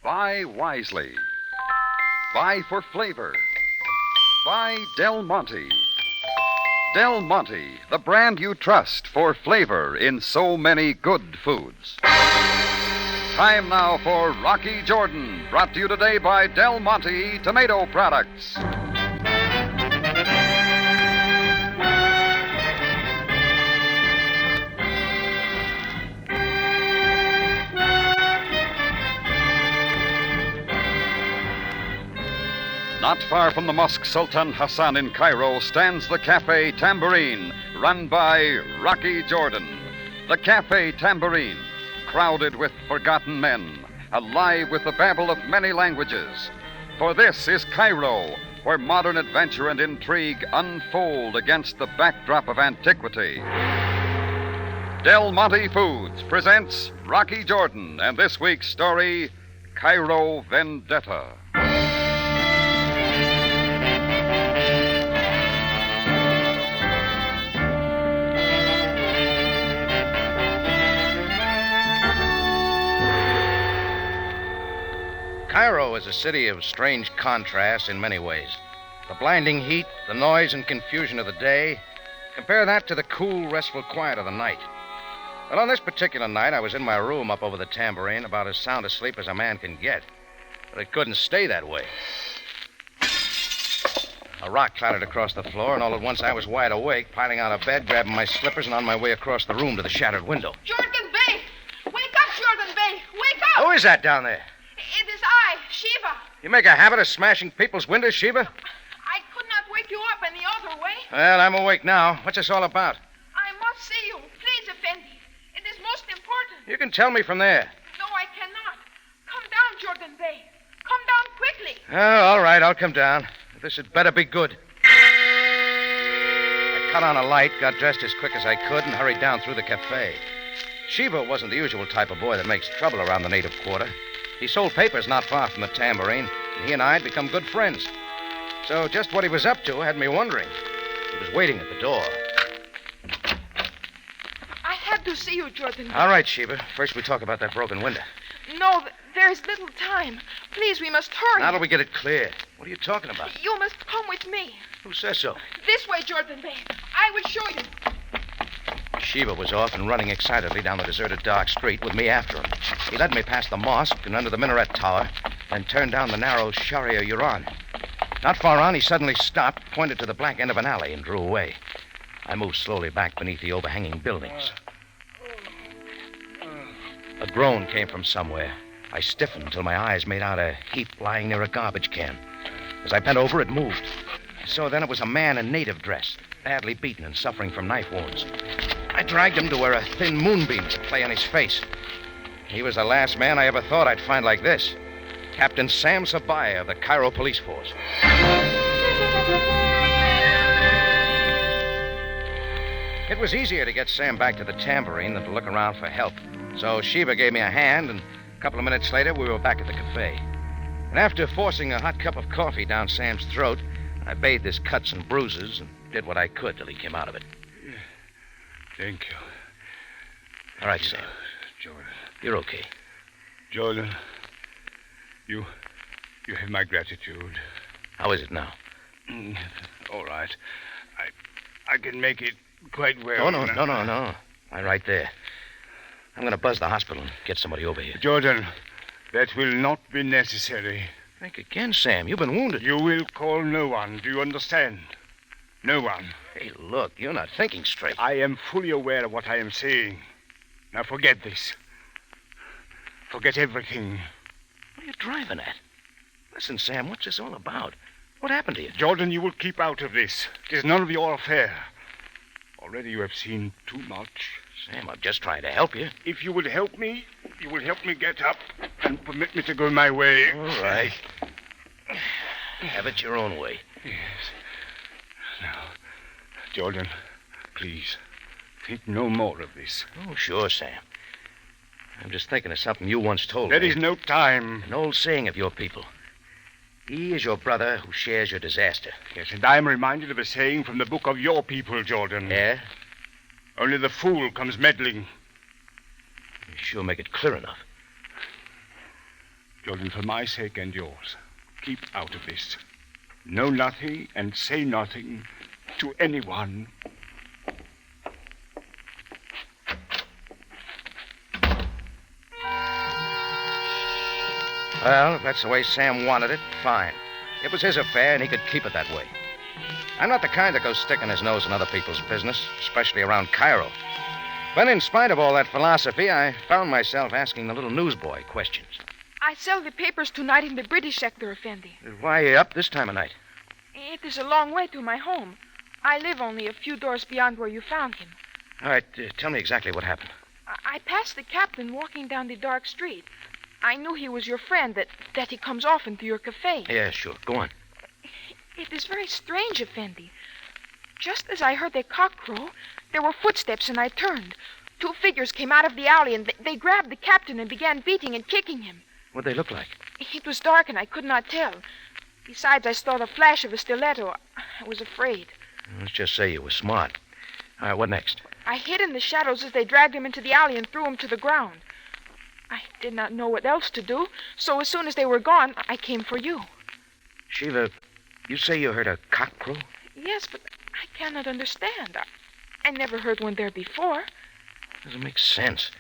Buy wisely. Buy for flavor. Buy Del Monte. Del Monte, the brand you trust for flavor in so many good foods. Time now for Rocky Jordan, brought to you today by Del Monte Tomato Products. Not far from the Mosque Sultan Hassan in Cairo stands the Cafe Tambourine, run by Rocky Jordan. The Cafe Tambourine, crowded with forgotten men, alive with the babble of many languages. For this is Cairo, where modern adventure and intrigue unfold against the backdrop of antiquity. Del Monte Foods presents Rocky Jordan and this week's story, Cairo Vendetta. Cairo is a city of strange contrasts in many ways. The blinding heat, the noise and confusion of the day. Compare that to the cool, restful quiet of the night. Well, on this particular night, I was in my room up over the Tambourine, about as sound asleep as a man can get. But it couldn't stay that way. A rock clattered across the floor, and all at once I was wide awake, piling out of bed, grabbing my slippers, and on my way across the room to the shattered window. Jordan Bay! Wake up, Jordan Bay! Wake up! Who is that down there? It is I, Shiva. You make a habit of smashing people's windows, Sheba? I could not wake you up any other way. Well, I'm awake now. What's this all about? I must see you. Please, Effendi. It is most important. You can tell me from there. No, I cannot. Come down, Jordan Bay. Come down quickly. Oh, all right, I'll come down. This had better be good. I cut on a light, got dressed as quick as I could, and hurried down through the cafe. Shiva wasn't the usual type of boy that makes trouble around the native quarter. He sold papers not far from the Tambourine, and he and I had become good friends. So just what he was up to had me wondering. He was waiting at the door. I have to see you, Jordan Bay. All right, Sheba. First we talk about that broken window. No, there is little time. Please, we must hurry. Now that we get it clear. What are you talking about? You must come with me. Who says so? This way, Jordan Bay. I will show you. Shiva was off and running excitedly down the deserted dark street with me after him. He led me past the mosque and under the minaret tower, then turned down the narrow Sharia Yuran. Not far on, he suddenly stopped, pointed to the black end of an alley, and drew away. I moved slowly back beneath the overhanging buildings. A groan came from somewhere. I stiffened until my eyes made out a heap lying near a garbage can. As I bent over, it moved. So then it was a man in native dress, badly beaten and suffering from knife wounds. I dragged him to where a thin moonbeam could play on his face. He was the last man I ever thought I'd find like this. Captain Sam Sabaaya of the Cairo Police Force. It was easier to get Sam back to the Tambourine than to look around for help. So Shiva gave me a hand, and a couple of minutes later, we were back at the cafe. And after forcing a hot cup of coffee down Sam's throat, I bathed his cuts and bruises and did what I could till he came out of it. Thank you. All right, Sam. Jordan. You're okay. Jordan, you have my gratitude. How is it now? All right. I can make it quite well. No. I'm right there. I'm going to buzz the hospital and get somebody over here. Jordan, that will not be necessary. Think again, Sam. You've been wounded. You will call no one. Do you understand? No one. Hey, look, you're not thinking straight. I am fully aware of what I am saying. Now forget this. Forget everything. What are you driving at? Listen, Sam, what's this all about? What happened to you? Jordan, you will keep out of this. It is none of your affair. Already you have seen too much. Sam, I'm just trying to help you. If you will help me, you will help me get up and permit me to go my way. All right. Have it your own way. Yes. Now, Jordan, please, think no more of this. Oh, sure, Sam. I'm just thinking of something you once told me. There is no time. An old saying of your people. He is your brother who shares your disaster. Yes, and I am reminded of a saying from the book of your people, Jordan. Yeah? Only the fool comes meddling. You sure make it clear enough. Jordan, for my sake and yours, keep out of this. Know nothing and say nothing to anyone. Well, if that's the way Sam wanted it, fine. It was his affair, and he could keep it that way. I'm not the kind that goes sticking his nose in other people's business, especially around Cairo. But in spite of all that philosophy, I found myself asking the little newsboy questions. I sell the papers tonight in the British sector, Effendi. Why are you up this time of night? It is a long way to my home. I live only a few doors beyond where you found him. All right, tell me exactly what happened. I passed the captain walking down the dark street. I knew he was your friend, that he comes often to your cafe. Yeah, sure. Go on. It is very strange, Effendi. Just as I heard the cock crow, there were footsteps and I turned. 2 figures came out of the alley and they grabbed the captain and began beating and kicking him. What'd they look like? It was dark and I could not tell. Besides, I saw the flash of a stiletto. I was afraid. Let's just say you were smart. All right, what next? I hid in the shadows as they dragged him into the alley and threw him to the ground. I did not know what else to do, so as soon as they were gone, I came for you. Sheila, you say you heard a cock crow? Yes, but I cannot understand. I never heard one there before. Doesn't make sense.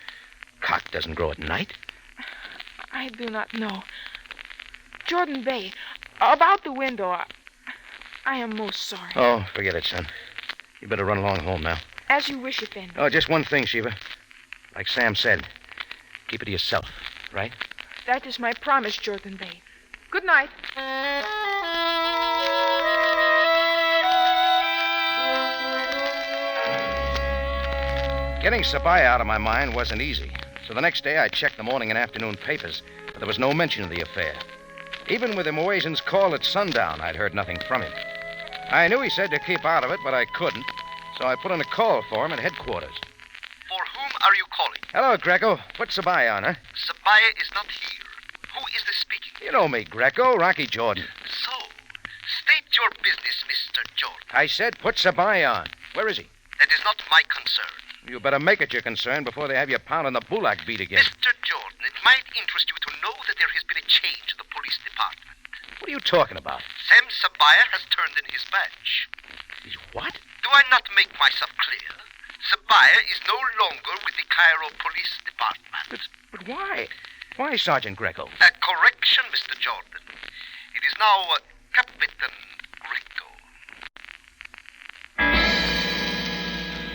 Cock doesn't grow at night. I do not know. Jordan Bay, about the window, I am most sorry. Oh, forget it, son. You better run along home now. As you wish, Effendi. Oh, just one thing, Shiva. Like Sam said, keep it to yourself, right? That is my promise, Jordan Bay. Good night. Getting Sabaaya out of my mind wasn't easy. So the next day I checked the morning and afternoon papers, but there was no mention of the affair. Even with the Moesian's call at sundown, I'd heard nothing from him. I knew he said to keep out of it, but I couldn't. So I put in a call for him at headquarters. For whom are you calling? Hello, Greco. Put Sabaaya on, huh? Sabaaya is not here. Who is this speaking? You know me, Greco. Rocky Jordan. So, state your business, Mr. Jordan. I said put Sabaaya on. Where is he? That is not my concern. You better make it your concern before they have you pounding the Bulak beat again. Mr. Jordan, it might interest you to know that there has been a change in the police department. What are you talking about? Sam Sabaaya has turned in his badge. He's what? Do I not make myself clear? Sabaaya is no longer with the Cairo Police Department. But why? Why, Sergeant Greco? A correction, Mr. Jordan. It is now Captain Greco.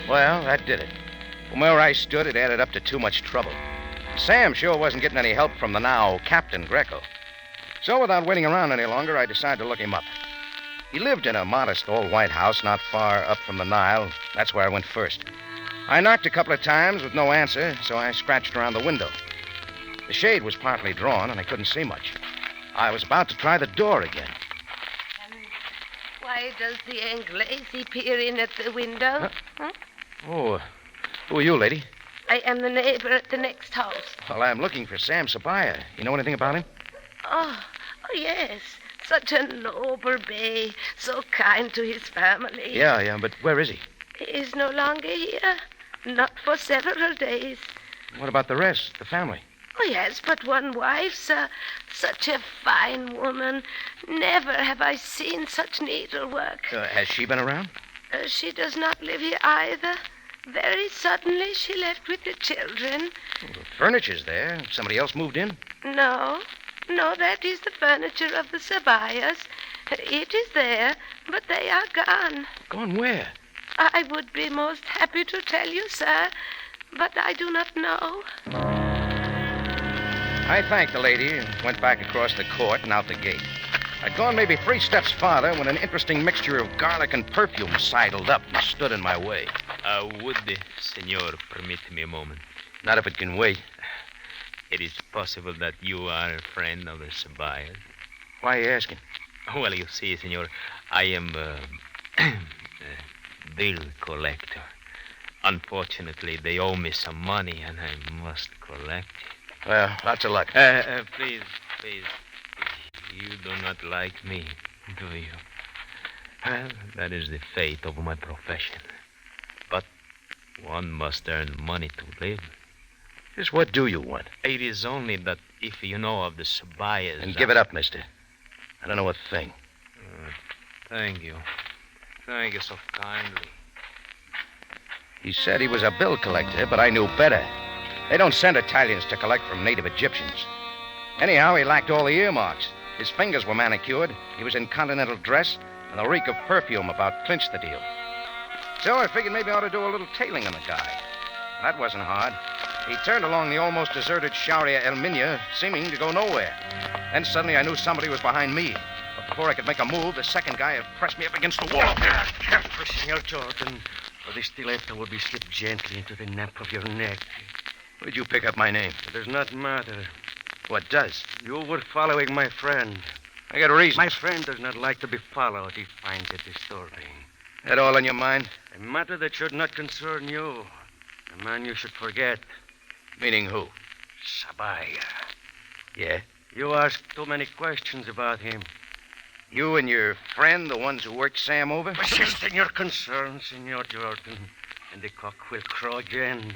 Well, that did it. From where I stood, it added up to too much trouble. Sam sure wasn't getting any help from the now Captain Greco. So without waiting around any longer, I decided to look him up. He lived in a modest all-white house not far up from the Nile. That's where I went first. I knocked a couple of times with no answer, so I scratched around the window. The shade was partly drawn, and I couldn't see much. I was about to try the door again. Why does the Anglese peer in at the window? Huh? Oh, who are you, lady? I am the neighbor at the next house. Well, I'm looking for Sam Sabaaya. You know anything about him? Oh, yes. Such a noble bay, so kind to his family. Yeah, but where is he? He is no longer here. Not for several days. What about the rest, the family? Oh, yes, but one wife, sir. Such a fine woman. Never have I seen such needlework. Has she been around? She does not live here either. Very suddenly she left with the children. Well, the furniture's there. Somebody else moved in? No, that is the furniture of the Sabaayas. It is there, but they are gone. Gone where? I would be most happy to tell you, sir, but I do not know. I thanked the lady and went back across the court and out the gate. I'd gone maybe 3 steps farther when an interesting mixture of garlic and perfume sidled up and stood in my way. Would the senor permit me a moment? Not if it can wait. It is possible that you are a friend of the Sabaayas. Why are you asking? Well, you see, senor, I am a bill collector. Unfortunately, they owe me some money, and I must collect it. Well, lots of luck. Please. You do not like me, do you? Well, that is the fate of my profession. But one must earn money to live. Just what do you want? It is only that if you know of the Sabaayas... And give it up, mister. I don't know a thing. Thank you. Thank you so kindly. He said he was a bill collector, but I knew better. They don't send Italians to collect from native Egyptians. Anyhow, he lacked all the earmarks. His fingers were manicured, he was in continental dress, and the reek of perfume about clinched the deal. So I figured maybe I ought to do a little tailing on the guy. That wasn't hard. He turned along the almost deserted Sharia El Minya, seeming to go nowhere. Then suddenly I knew somebody was behind me. But before I could make a move, the second guy had pressed me up against the wall. Careful, Senor Jordan, or the stiletto will be slipped gently into the nape of your neck. Where'd you pick up my name? It does not matter. What does? You were following my friend. I got a reason. My friend does not like to be followed. He finds it disturbing. That all on your mind? A matter that should not concern you. A man you should forget. Meaning who? Sabaaya. Yeah? You ask too many questions about him. You and your friend, the ones who worked Sam over? Persist in your concerns, Senor Jordan, and the cock will crow again.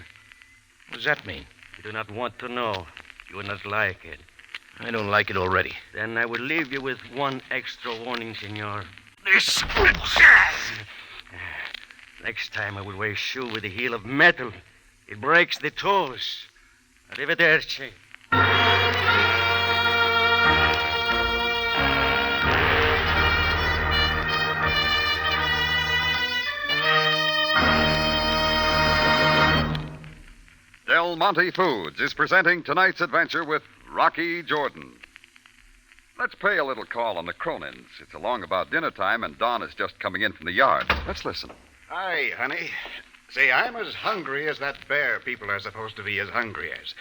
What does that mean? You do not want to know. You will not like it. I don't like it already. Then I will leave you with one extra warning, Senor. Next time I will wear a shoe with a heel of metal. It breaks the toes. Arrivederci. Del Monte Foods is presenting tonight's adventure with Rocky Jordan. Let's pay a little call on the Cronins. It's along about dinner time, and Don is just coming in from the yard. Let's listen. Hi, honey. Say, I'm as hungry as that bear people are supposed to be as hungry as.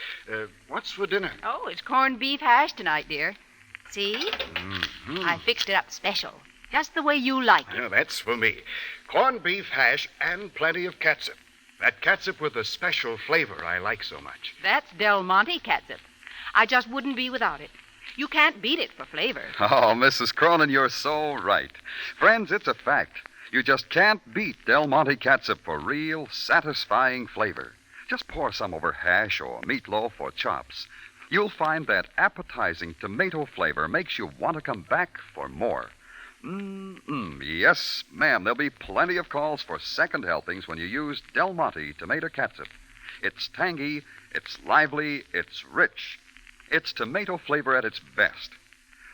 What's for dinner? Oh, it's corned beef hash tonight, dear. See? Mm-hmm. I fixed it up special. Just the way you like it. Yeah, that's for me. Corned beef hash and plenty of catsup. That catsup with a special flavor I like so much. That's Del Monte catsup. I just wouldn't be without it. You can't beat it for flavor. Oh, Mrs. Cronin, you're so right. Friends, it's a fact. You just can't beat Del Monte catsup for real, satisfying flavor. Just pour some over hash or meatloaf or chops. You'll find that appetizing tomato flavor makes you want to come back for more. Yes, ma'am, there'll be plenty of calls for second helpings when you use Del Monte tomato catsup. It's tangy, it's lively, it's rich. It's tomato flavor at its best.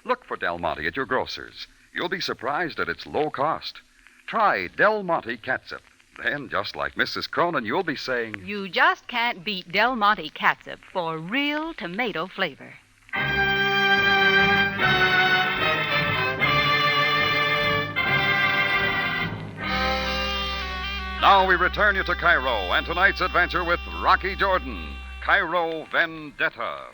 Look for Del Monte at your grocer's. You'll be surprised at its low cost. Try Del Monte catsup. Then, just like Mrs. Cronin, you'll be saying... You just can't beat Del Monte catsup for real tomato flavor. Now we return you to Cairo and tonight's adventure with Rocky Jordan, Cairo Vendetta.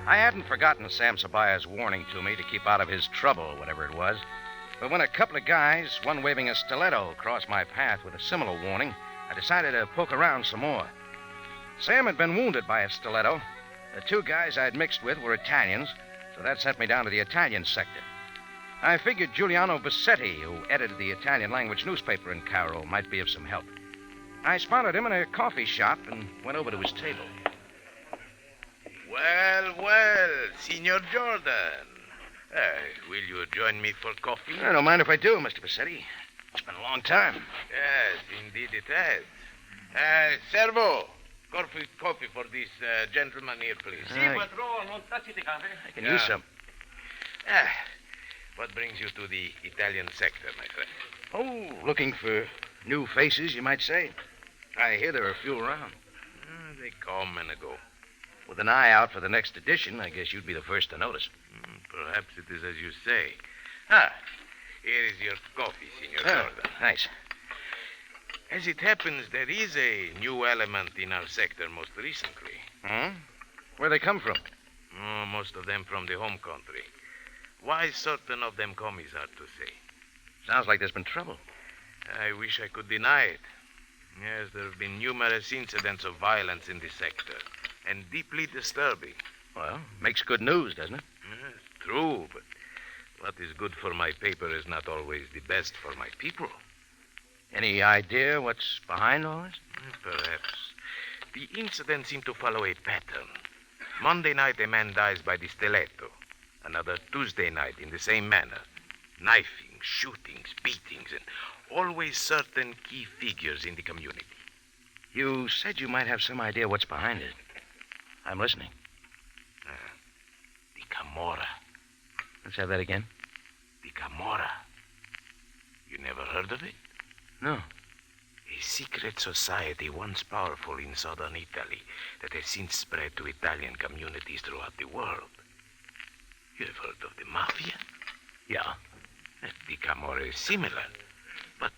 I hadn't forgotten Sam Sabaaya's warning to me to keep out of his trouble, whatever it was. But when a couple of guys, one waving a stiletto, crossed my path with a similar warning, I decided to poke around some more. Sam had been wounded by a stiletto. The two guys I'd mixed with were Italians, so that sent me down to the Italian sector. I figured Giuliano Bassetti, who edited the Italian language newspaper in Cairo, might be of some help. I spotted him in a coffee shop and went over to his table. Well, Signor Jordan. Will you join me for coffee? I don't mind if I do, Mr. Bassetti. It's been a long time. Yes, indeed it has. Servo, coffee for this gentleman here, please. I can use some. What brings you to the Italian sector, my friend? Oh, looking for new faces, you might say. I hear there are a few around. They come and go. With an eye out for the next edition, I guess you'd be the first to notice. Perhaps it is as you say. Here is your coffee, Signor Jordan. Nice. As it happens, there is a new element in our sector most recently. Where they come from? Most of them from the home country. Why certain of them come is hard to say. Sounds like there's been trouble. I wish I could deny it. Yes, there have been numerous incidents of violence in the sector, and deeply disturbing. Well, makes good news, doesn't it? True, but what is good for my paper is not always the best for my people. Any idea what's behind all this? Perhaps. The incidents seem to follow a pattern. Monday night, a man dies by the stiletto. Another Tuesday night in the same manner. Knifing, shootings, beatings, and always certain key figures in the community. You said you might have some idea what's behind it. I'm listening. The Camorra. Let's have that again. The Camorra. You never heard of it? No. A secret society once powerful in southern Italy that has since spread to Italian communities throughout the world. You have heard of the Mafia? Yeah. The Camorra is similar, but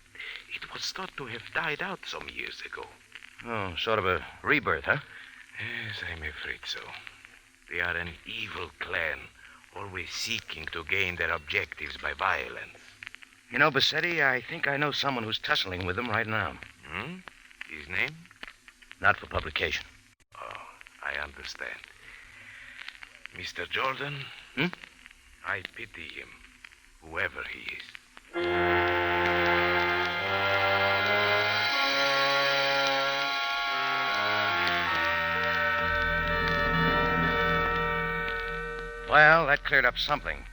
it was thought to have died out some years ago. Oh, sort of a rebirth, huh? Yes, I'm afraid so. They are an evil clan, always seeking to gain their objectives by violence. You know, Bassetti, I think I know someone who's tussling with them right now. His name? Not for publication. Oh, I understand. Mr. Jordan? I pity him, whoever he is. Well, that cleared up something.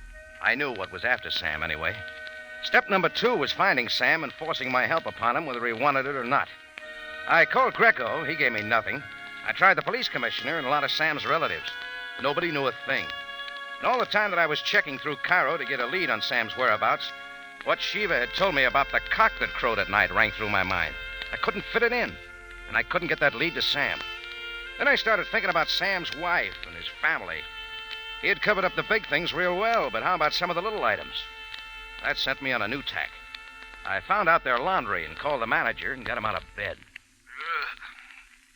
I knew what was after Sam, anyway. Step number 2 was finding Sam and forcing my help upon him, whether he wanted it or not. I called Greco. He gave me nothing. I tried the police commissioner and a lot of Sam's relatives. Nobody knew a thing. And all the time that I was checking through Cairo to get a lead on Sam's whereabouts, what Shiva had told me about the cock that crowed at night rang through my mind. I couldn't fit it in, and I couldn't get that lead to Sam. Then I started thinking about Sam's wife and his family. He had covered up the big things real well, but how about some of the little items? That sent me on a new tack. I found out their laundry and called the manager and got him out of bed.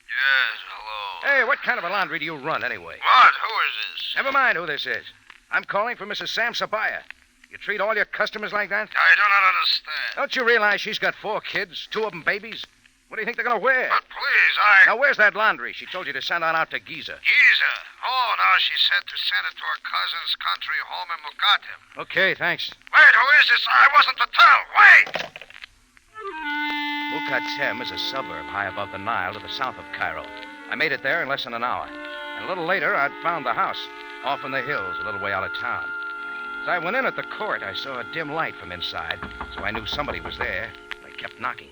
Yes, hello. Hey, what kind of a laundry do you run, anyway? What? Who is this? Never mind who this is. I'm calling for Mrs. Sam Sabaaya. You treat all your customers like that? I do not understand. Don't you realize she's got 4 kids, 2 of them babies? What do you think they're going to wear? But please, Now, where's that laundry she told you to send on out to Giza? Giza. Oh, now she said to send it to her cousin's country home in Mukatem. Okay, thanks. Wait, who is this? I wasn't to tell. Wait! Mukatem is a suburb high above the Nile to the south of Cairo. I made it there in less than an hour. And a little later, I'd found the house, off in the hills, a little way out of town. As I went in at the court, I saw a dim light from inside, so I knew somebody was there. I kept knocking.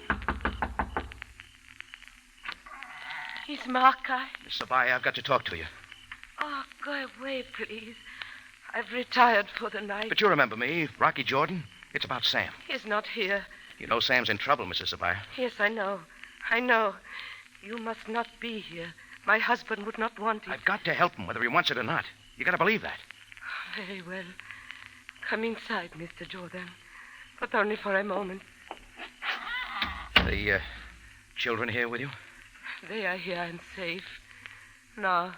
It's Markai. Miss Sabaaya, I've got to talk to you. Oh, go away, please. I've retired for the night. But you remember me, Rocky Jordan? It's about Sam. He's not here. You know Sam's in trouble, Mrs. Sabaaya. Yes, I know. I know. You must not be here. My husband would not want it. I've got to help him, whether he wants it or not. You got to believe that. Very well. Come inside, Mr. Jordan. But only for a moment. The children here with you? They are here and safe. Now,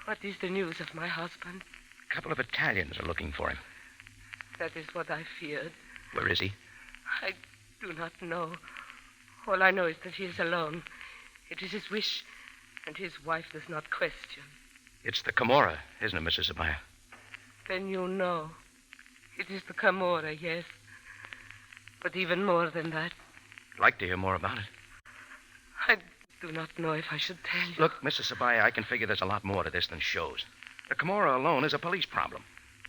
what is the news of my husband? A couple of Italians are looking for him. That is what I feared. Where is he? I do not know. All I know is that he is alone. It is his wish, and his wife does not question. It's the Camorra, isn't it, Mrs. Sabaaya? Then you know. It is the Camorra, yes. But even more than that. I'd like to hear more about it. I do not know if I should tell you. Look, Mrs. Sabaaya, I can figure there's a lot more to this than shows. The Camorra alone is a police problem.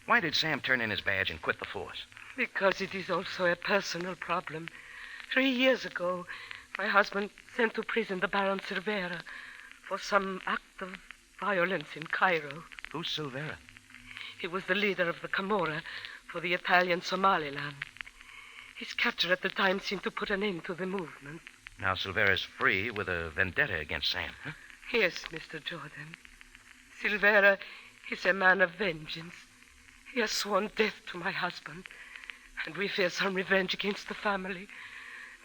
Why did Sam turn in his badge and quit the force? Because it is also a personal problem. 3 years ago, my husband sent to prison the Baron Silvera for some act of violence in Cairo. Who's Silvera? He was the leader of the Camorra for the Italian Somaliland. His capture at the time seemed to put an end to the movement. Now Silvera's free with a vendetta against Sam, huh? Yes, Mr. Jordan. Silvera is a man of vengeance. He has sworn death to my husband, and we fear some revenge against the family.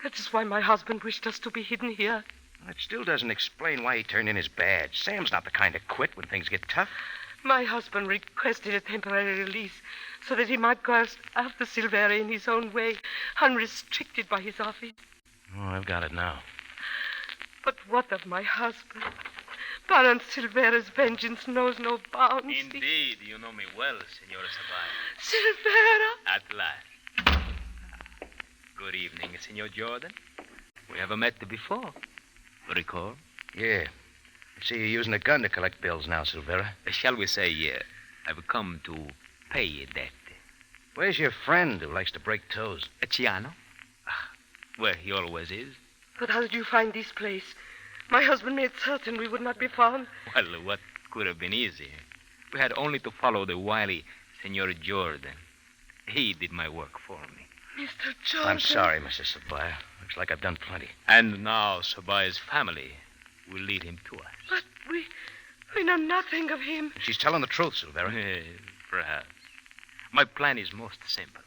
That is why my husband wished us to be hidden here. That still doesn't explain why he turned in his badge. Sam's not the kind to quit when things get tough. My husband requested a temporary release so that he might go after Silvera in his own way, unrestricted by his office. Oh, I've got it now. But what of my husband? Baron Silvera's vengeance knows no bounds. Indeed, you know me well, Senora Sabaaya. Silvera! At last. Good evening, Senor Jordan. We haven't met before. Recall? Yeah. I see you're using a gun to collect bills now, Silvera. Shall we say, I've come to pay a debt. Where's your friend who likes to break toes? Ciano? Where he always is. But how did you find this place? My husband made certain we would not be found. Well, what could have been easy? We had only to follow the wily Senor Jordan. He did my work for me. Mr. Jordan. I'm sorry, Mrs. Sabaaya. Looks like I've done plenty. And now Sabaaya's family will lead him to us. But we know nothing of him. She's telling the truth, Silvera. Perhaps. My plan is most simple.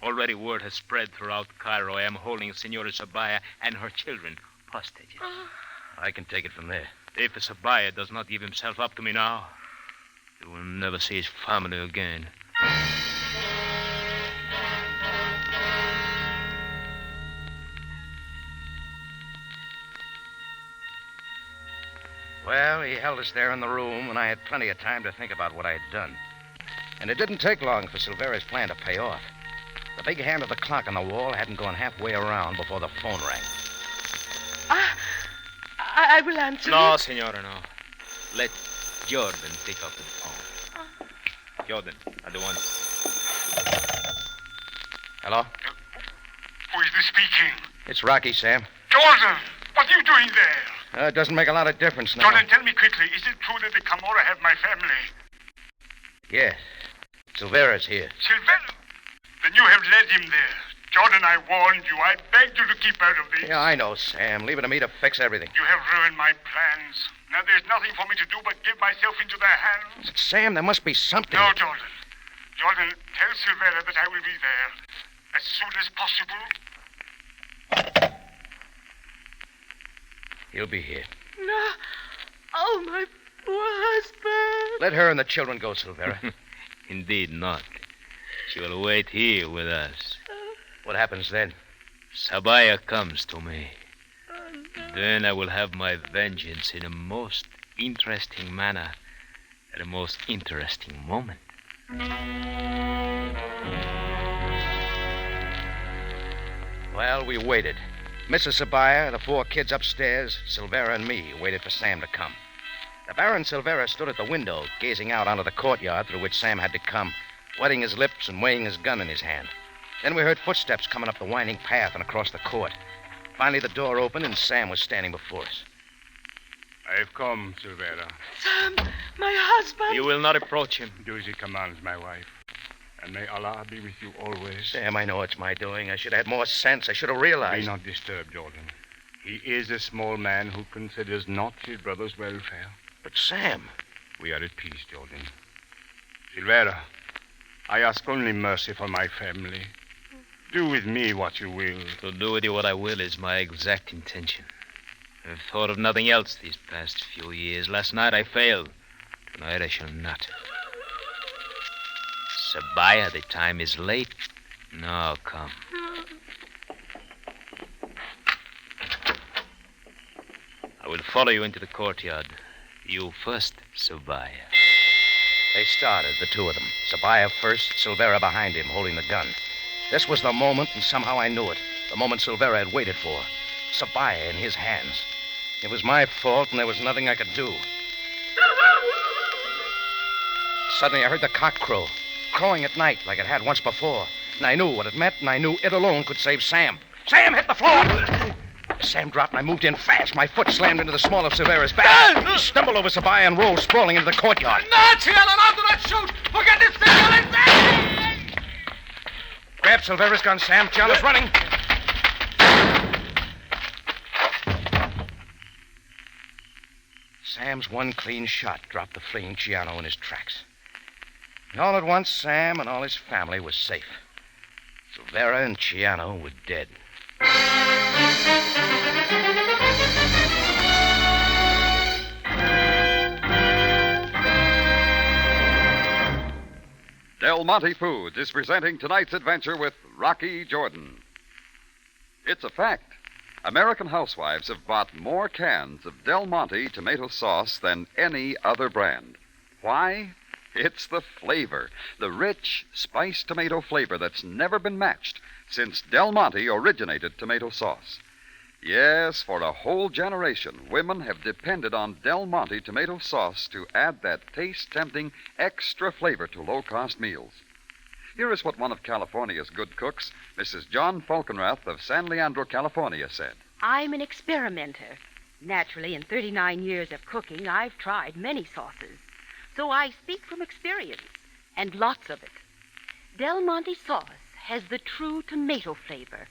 Already word has spread throughout Cairo I am holding Senora Sabaaya and her children hostages. I can take it from there. If Sabaaya does not give himself up to me now, he will never see his family again. Well, he held us there in the room, and I had plenty of time to think about what I had done. And it didn't take long for Silvera's plan to pay off. The big hand of the clock on the wall hadn't gone halfway around before the phone rang. I will answer. No, Senora, no. Let Jordan pick up the phone. Jordan, at the one. Hello? Who is this speaking? It's Rocky, Sam. Jordan, what are you doing there? It doesn't make a lot of difference now. Jordan, tell me quickly, is it true that the Camorra have my family? Yes. Silvera's here. Silvera? Then you have led him there. Jordan, I warned you. I begged you to keep out of this. Yeah, I know, Sam. Leave it to me to fix everything. You have ruined my plans. Now there's nothing for me to do but give myself into their hands. But, Sam, there must be something. No, Jordan. Jordan, tell Silvera that I will be there as soon as possible. He'll be here. No. Oh, my poor husband. Let her and the children go, Silvera. Indeed not. She will wait here with us. What happens then? Sabaaya comes to me. Then I will have my vengeance in a most interesting manner at a most interesting moment. Well, we waited. Mrs. Sabaaya, the 4 kids upstairs, Silvera, and me waited for Sam to come. The Baron Silvera stood at the window, gazing out onto the courtyard through which Sam had to come, wetting his lips and weighing his gun in his hand. Then we heard footsteps coming up the winding path and across the court. Finally, the door opened, and Sam was standing before us. I've come, Silvera. Sam, my husband. You will not approach him. Do as he commands, my wife. And may Allah be with you always. Sam, I know it's my doing. I should have had more sense. I should have realized. Be not disturbed, Jordan. He is a small man who considers not his brother's welfare. But, Sam... We are at peace, Jordan. Silvera, I ask only mercy for my family. Do with me what you will. To do with you what I will is my exact intention. I've thought of nothing else these past few years. Last night I failed. Tonight I shall not. Sabaaya, the time is late. Now come. I will follow you into the courtyard. You first, Sabaaya. They started, the 2 of them. Sabaaya first, Silvera behind him, holding the gun. This was the moment, and somehow I knew it. The moment Silvera had waited for. Sabaaya in his hands. It was my fault, and there was nothing I could do. Suddenly I heard the cock crow, crowing at night like it had once before. And I knew what it meant, and I knew it alone could save Sam. Sam hit the floor! Sam dropped, and I moved in fast. My foot slammed into the small of Silvera's back. He stumbled over Sabaaya and rolled sprawling into the courtyard. No, Ciano, no, do not shoot! Forget this thing! Grab Silvera's gun, Sam. Ciano's running. Sam's one clean shot dropped the fleeing Ciano in his tracks. And all at once, Sam and all his family was safe. Silvera and Ciano were dead. Del Monte Foods is presenting tonight's adventure with Rocky Jordan. It's a fact. American housewives have bought more cans of Del Monte tomato sauce than any other brand. Why? It's the flavor, the rich, spiced tomato flavor that's never been matched since Del Monte originated tomato sauce. Yes, for a whole generation, women have depended on Del Monte tomato sauce to add that taste-tempting extra flavor to low-cost meals. Here is what one of California's good cooks, Mrs. John Falkenrath of San Leandro, California, said. I'm an experimenter. Naturally, in 39 years of cooking, I've tried many sauces. So I speak from experience, and lots of it. Del Monte sauce has the true tomato flavor,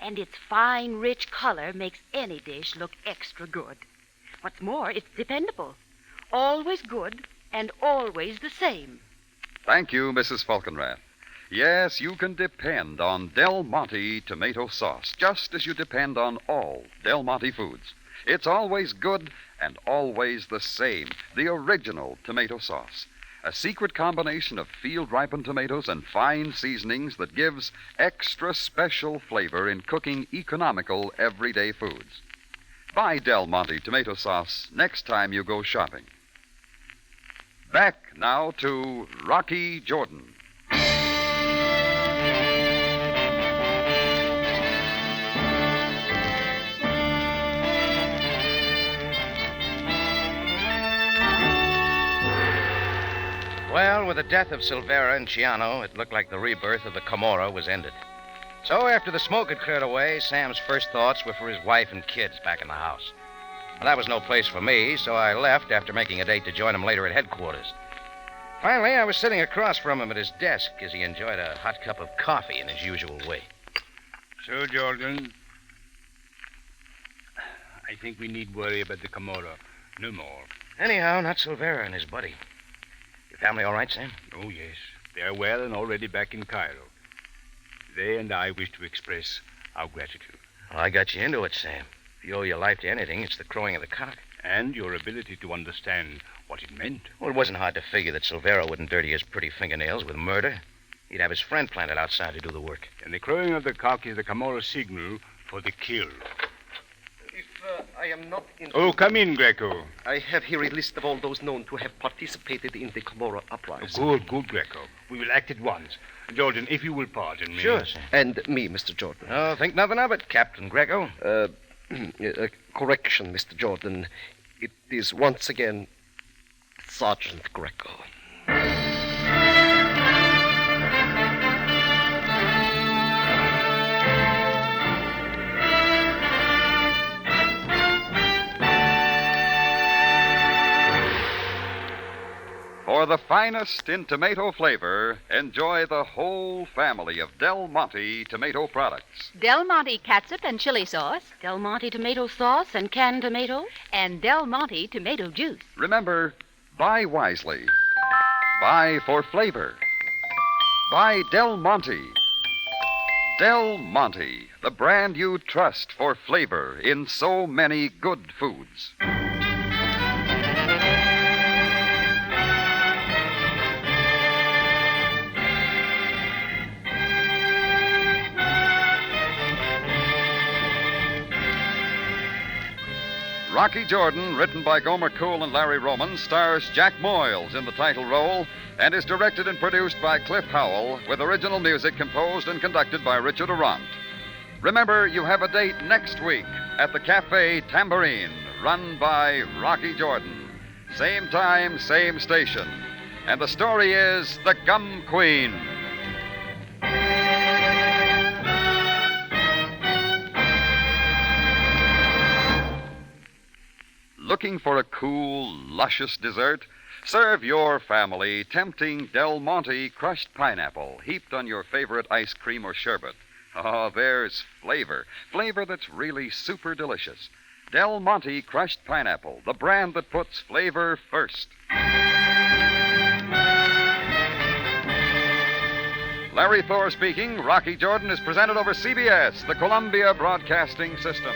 and its fine, rich color makes any dish look extra good. What's more, it's dependable. Always good and always the same. Thank you, Mrs. Falkenrath. Yes, you can depend on Del Monte tomato sauce, just as you depend on all Del Monte foods. It's always good and always the same, the original tomato sauce. A secret combination of field-ripened tomatoes and fine seasonings that gives extra special flavor in cooking economical everyday foods. Buy Del Monte tomato sauce next time you go shopping. Back now to Rocky Jordan. Well, with the death of Silvera and Ciano, it looked like the rebirth of the Camorra was ended. So after the smoke had cleared away, Sam's first thoughts were for his wife and kids back in the house. Well, that was no place for me, so I left after making a date to join him later at headquarters. Finally, I was sitting across from him at his desk as he enjoyed a hot cup of coffee in his usual way. So, Jordan, I think we need worry about the Camorra. No more. Anyhow, not Silvera and his buddy. Your family all right, Sam? Oh, yes. They are well and already back in Cairo. They and I wish to express our gratitude. Well, I got you into it, Sam. If you owe your life to anything, it's the crowing of the cock. And your ability to understand what it meant. Well, it wasn't hard to figure that Silvera wouldn't dirty his pretty fingernails with murder. He'd have his friend planted outside to do the work. And the crowing of the cock is the Camorra signal for the kill. If I am not in... Oh, come in, Greco. I have here a list of all those known to have participated in the Camorra uprising. Oh, good, Greco. We will act at once. Jordan, if you will pardon me. Sure, sir. And me, Mr. Jordan. Oh, think nothing of it, Captain Greco. Correction, Mr. Jordan. It is once again Sergeant Greco. For the finest in tomato flavor, enjoy the whole family of Del Monte tomato products. Del Monte catsup and chili sauce. Del Monte tomato sauce and canned tomatoes. And Del Monte tomato juice. Remember, buy wisely. Buy for flavor. Buy Del Monte. Del Monte, the brand you trust for flavor in so many good foods. Rocky Jordan, written by Gomer Cool and Larry Roman, stars Jack Moyles in the title role and is directed and produced by Cliff Howell, with original music composed and conducted by Richard Arant. Remember, you have a date next week at the Cafe Tambourine, run by Rocky Jordan. Same time, same station. And the story is The Gum Queen. Looking for a cool, luscious dessert? Serve your family tempting Del Monte crushed pineapple heaped on your favorite ice cream or sherbet. Oh, there's flavor. Flavor that's really super delicious. Del Monte crushed pineapple, the brand that puts flavor first. Larry Thor speaking. Rocky Jordan is presented over CBS, the Columbia Broadcasting System.